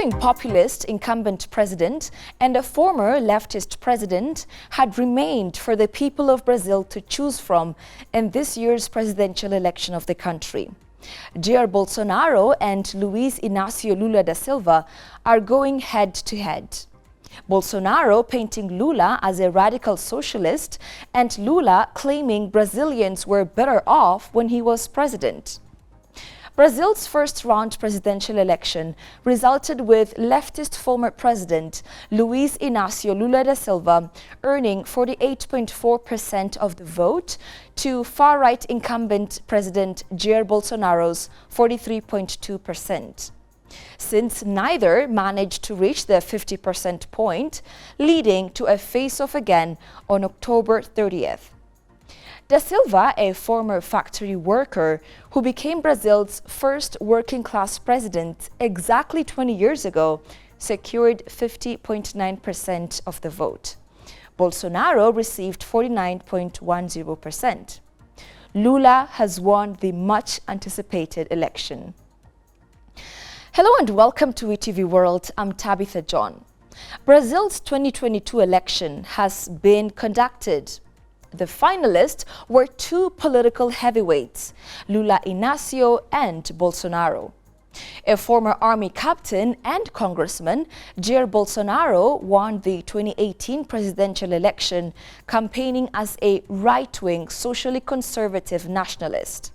outgoing populist incumbent president and a former leftist president had remained for the people of Brazil to choose from in this year's presidential election of the country. Jair Bolsonaro and Luiz Inácio Lula da Silva are going head-to-head. Bolsonaro painting Lula as a radical socialist and Lula claiming Brazilians were better off when he was president. Brazil's first-round presidential election resulted with leftist former president Luiz Inácio Lula da Silva earning 48.4% of the vote to far-right incumbent President Jair Bolsonaro's 43.2%. Since neither managed to reach the 50% point, leading to a face-off again on October 30th. Da Silva, a former factory worker who became Brazil's first working-class president exactly 20 years ago, secured 50.9% of the vote. Bolsonaro received 49.10%. Lula has won the much-anticipated election. Hello and welcome to ETV World. I'm Tabitha John. Brazil's 2022 election has been conducted. The finalists were two political heavyweights, Lula Inácio and Bolsonaro. A former army captain and congressman, Jair Bolsonaro won the 2018 presidential election, campaigning as a right-wing, socially conservative nationalist.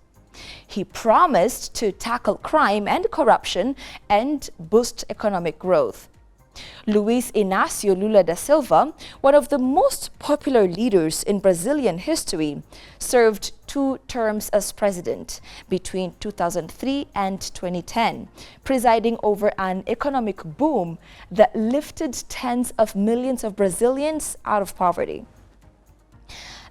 He promised to tackle crime and corruption and boost economic growth. Luiz Inácio Lula da Silva, one of the most popular leaders in Brazilian history, served 2 terms as president between 2003 and 2010, presiding over an economic boom that lifted tens of millions of Brazilians out of poverty.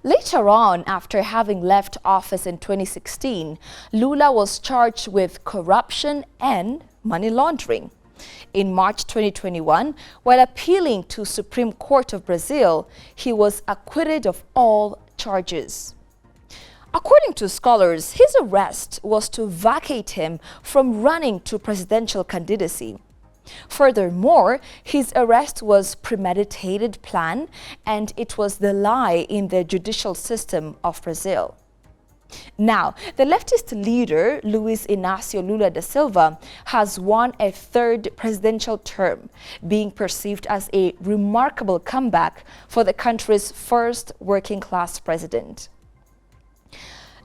Later on, after having left office in 2016, Lula was charged with corruption and money laundering. In March 2021, while appealing to Supreme Court of Brazil, he was acquitted of all charges. According to scholars, his arrest was to vacate him from running to presidential candidacy. Furthermore, his arrest was premeditated plan, and it was the lie in the judicial system of Brazil. Now, the leftist leader, Luiz Inácio Lula da Silva, has won a 3rd presidential term, being perceived as a remarkable comeback for the country's first working-class president.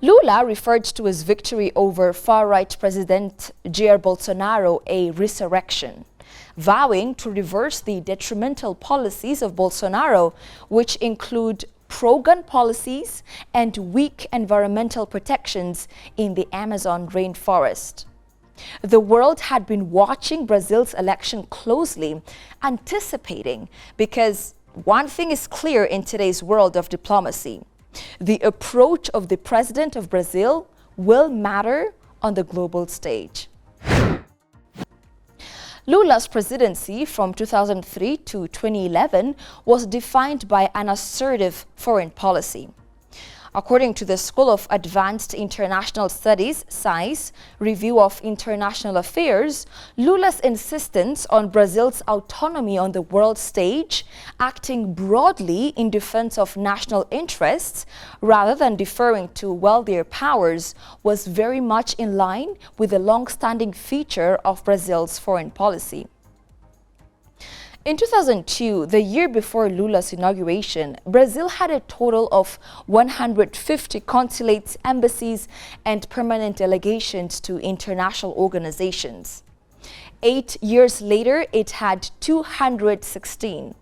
Lula referred to his victory over far-right President Jair Bolsonaro a resurrection, vowing to reverse the detrimental policies of Bolsonaro, which include pro-gun policies and weak environmental protections in the Amazon rainforest. The world had been watching Brazil's election closely, anticipating, because one thing is clear in today's world of diplomacy: the approach of the president of Brazil will matter on the global stage. Lula's presidency from 2003 to 2011 was defined by an assertive foreign policy. According to the School of Advanced International Studies, SAIS, Review of International Affairs, Lula's insistence on Brazil's autonomy on the world stage, acting broadly in defense of national interests rather than deferring to wealthier powers, was very much in line with the long-standing feature of Brazil's foreign policy. In 2002, the year before Lula's inauguration, Brazil had a total of 150 consulates, embassies, and permanent delegations to international organizations. 8 years later, it had 216.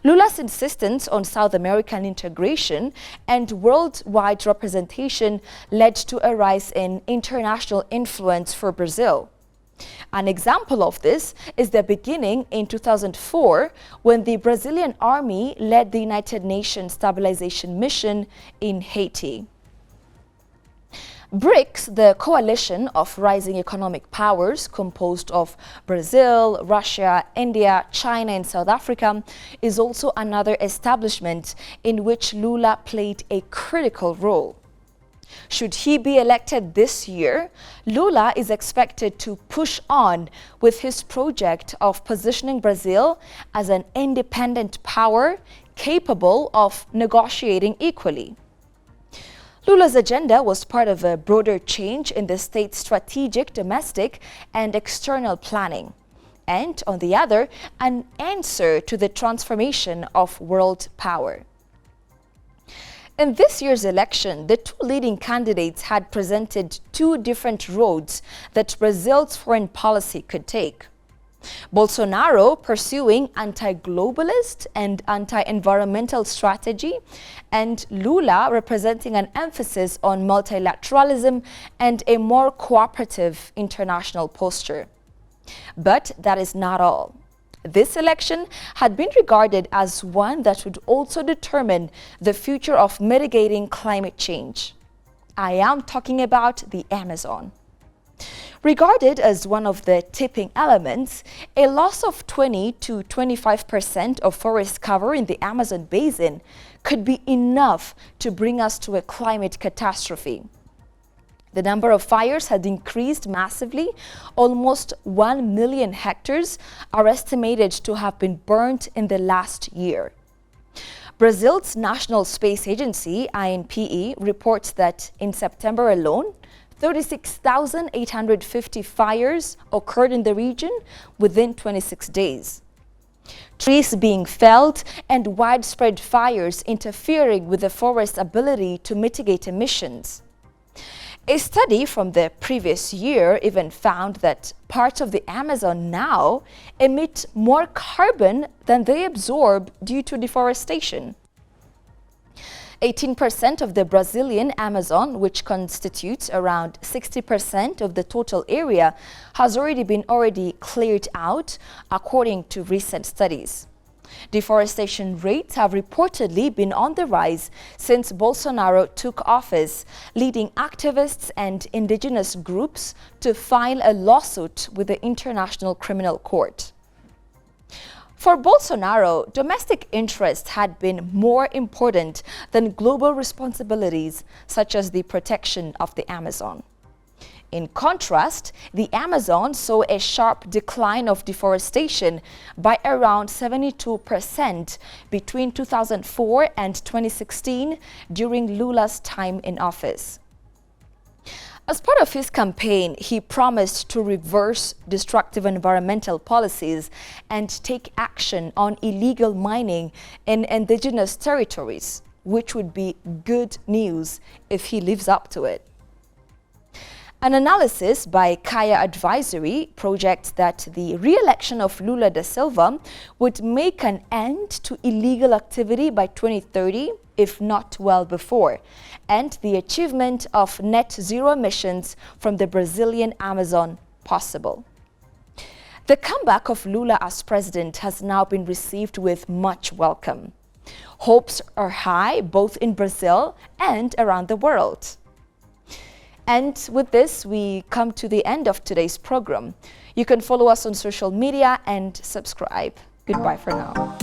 Lula's insistence on South American integration and worldwide representation led to a rise in international influence for Brazil. An example of this is the beginning in 2004, when the Brazilian army led the United Nations Stabilization Mission in Haiti. BRICS, the coalition of rising economic powers composed of Brazil, Russia, India, China, and South Africa, is also another establishment in which Lula played a critical role. Should he be elected this year, Lula is expected to push on with his project of positioning Brazil as an independent power capable of negotiating equally. Lula's agenda was part of a broader change in the state's strategic, domestic, and external planning, and, on the other, an answer to the transformation of world power. In this year's election, the two leading candidates had presented two different roads that Brazil's foreign policy could take. Bolsonaro pursuing anti-globalist and anti-environmental strategy, and Lula representing an emphasis on multilateralism and a more cooperative international posture. But that is not all. This election had been regarded as one that would also determine the future of mitigating climate change. I am talking about the Amazon. Regarded as one of the tipping elements, a loss of 20 to 25% of forest cover in the Amazon basin could be enough to bring us to a climate catastrophe. The number of fires had increased massively. Almost 1 million hectares are estimated to have been burnt in the last year. Brazil's National Space Agency, INPE, reports that in September alone, 36,850 fires occurred in the region within 26 days. Trees being felled and widespread fires interfering with the forest's ability to mitigate emissions. A study from the previous year even found that parts of the Amazon now emit more carbon than they absorb due to deforestation. 18% of the Brazilian Amazon, which constitutes around 60% of the total area, has already been cleared out, according to recent studies. Deforestation rates have reportedly been on the rise since Bolsonaro took office, leading activists and indigenous groups to file a lawsuit with the International Criminal Court. For Bolsonaro, domestic interests had been more important than global responsibilities, such as the protection of the Amazon. In contrast, the Amazon saw a sharp decline of deforestation by around 72% between 2004 and 2016 during Lula's time in office. As part of his campaign, he promised to reverse destructive environmental policies and take action on illegal mining in indigenous territories, which would be good news if he lives up to it. An analysis by Kaya Advisory projects that the re-election of Lula Da Silva would make an end to illegal activity by 2030, if not well before, and the achievement of net zero emissions from the Brazilian Amazon possible. The comeback of Lula as president has now been received with much welcome. Hopes are high both in Brazil and around the world. And with this, we come to the end of today's program. You can follow us on social media and subscribe. Goodbye for now.